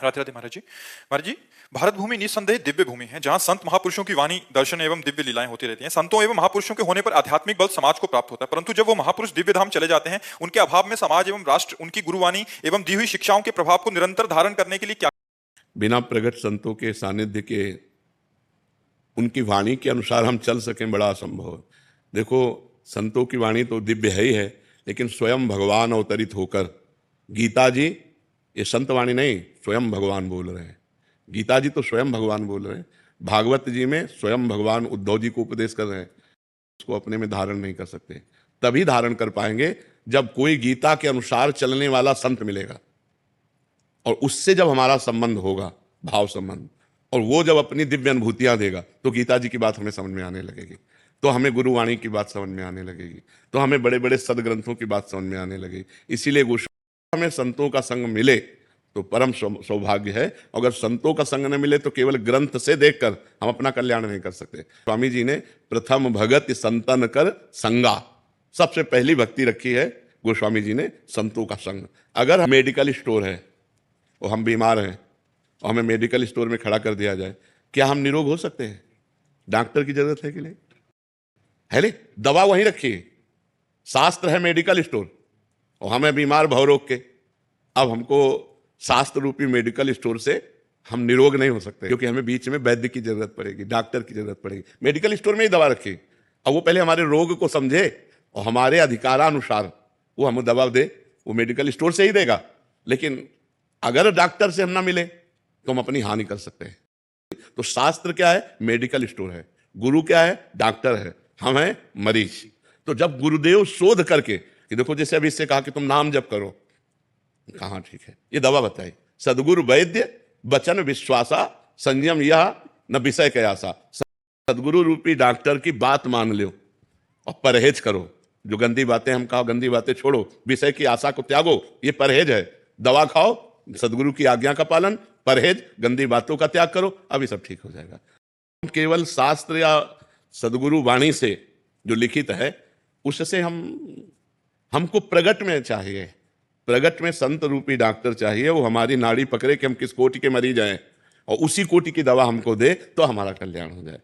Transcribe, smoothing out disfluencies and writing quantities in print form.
राधे राधे महाराज जी। महाराज जी, भारत भूमि निस्संदेह दिव्य भूमि है, जहां संत महापुरुषों की वाणी, दर्शन एवं दिव्य लीलाएं होती रहती हैं। संतों एवं महापुरुषों के होने पर आध्यात्मिक बल समाज को प्राप्त होता है, परंतु जब वो महापुरुष दिव्य धाम चले जाते हैं, उनके अभाव में समाज एवं राष्ट्र उनकी गुरुवाणी एवं दी हुई शिक्षाओं के प्रभाव को निरंतर धारण करने के लिए क्या? बिना प्रगट संतों के सानिध्य के, उनकी वाणी के अनुसार हम चल सकें, बड़ा असंभव है। देखो, संतों की वाणी तो दिव्य है ही है, लेकिन स्वयं भगवान अवतरित होकर, गीता जी ये संत वाणी नहीं, स्वयं भगवान बोल रहे हैं। गीता जी तो स्वयं भगवान बोल रहे हैं। भागवत जी में स्वयं भगवान उद्धव जी को उपदेश कर रहे हैं। उसको अपने में धारण नहीं कर सकते। तभी धारण कर पाएंगे जब कोई गीता के अनुसार चलने वाला संत मिलेगा, और उससे जब हमारा संबंध होगा, भाव संबंध, और वो जब अपनी दिव्य अनुभूतियां देगा, तो गीता जी की बात हमें समझ में आने लगेगी, तो हमें गुरुवाणी की बात समझ में आने लगेगी, तो हमें बड़े बड़े सदग्रंथों की बात समझ में आने लगेगी। इसीलिए हमें संतों का संग मिले तो परम सौभाग्य है। अगर संतों का संग न मिले तो केवल ग्रंथ से देखकर हम अपना कल्याण नहीं कर सकते। स्वामी जी ने प्रथम भगत संतन कर संगा, सबसे पहली भक्ति रखी है गोस्वामी जी ने, संतों का संग। अगर मेडिकल स्टोर है और हम बीमार हैं और हमें मेडिकल स्टोर में खड़ा कर दिया जाए, क्या हम निरोग हो सकते हैं? डॉक्टर की जरूरत है कि नहीं? है नहीं? दवा वहीं रखिए, शास्त्र है मेडिकल स्टोर, और हमें बीमार भवरोग के। अब हमको शास्त्र रूपी मेडिकल स्टोर से हम निरोग नहीं हो सकते, क्योंकि हमें बीच में वैद्य की जरूरत पड़ेगी, डॉक्टर की जरूरत पड़ेगी। मेडिकल स्टोर में ही दवा रखिए, अब वो पहले हमारे रोग को समझे और हमारे अधिकारानुसार वो हमें दवा दे। वो मेडिकल स्टोर से ही देगा, लेकिन अगर डॉक्टर से हम ना मिले तो हम अपनी हानि कर सकते हैं। तो शास्त्र क्या है? मेडिकल स्टोर है। गुरु क्या है? डॉक्टर है। हम हैं मरीज। तो जब गुरुदेव शोध करके कि देखो, जैसे अभी इससे कहा कि तुम नाम जप करो, कहाँ ठीक है, ये दवा बताई। सदगुरु वैद्य वचन विश्वासा, संयम यह न विषय कयासा। सदगुरु रूपी डॉक्टर की बात मान लो और परहेज करो। जो गंदी बातें हम कहा, गंदी बातें छोड़ो, विषय की आशा को त्यागो, ये परहेज है। दवा खाओ, सदगुरु की आज्ञा का पालन, परहेज, गंदी बातों का त्याग करो, अभी सब ठीक हो जाएगा। केवल शास्त्र या सदगुरु वाणी से जो लिखित है उससे हमको प्रगट में चाहिए, प्रगट में संत रूपी डॉक्टर चाहिए। वो हमारी नाड़ी पकड़े कि हम किस कोटि के मरीज हैं और उसी कोटि की दवा हमको दे, तो हमारा कल्याण हो जाए।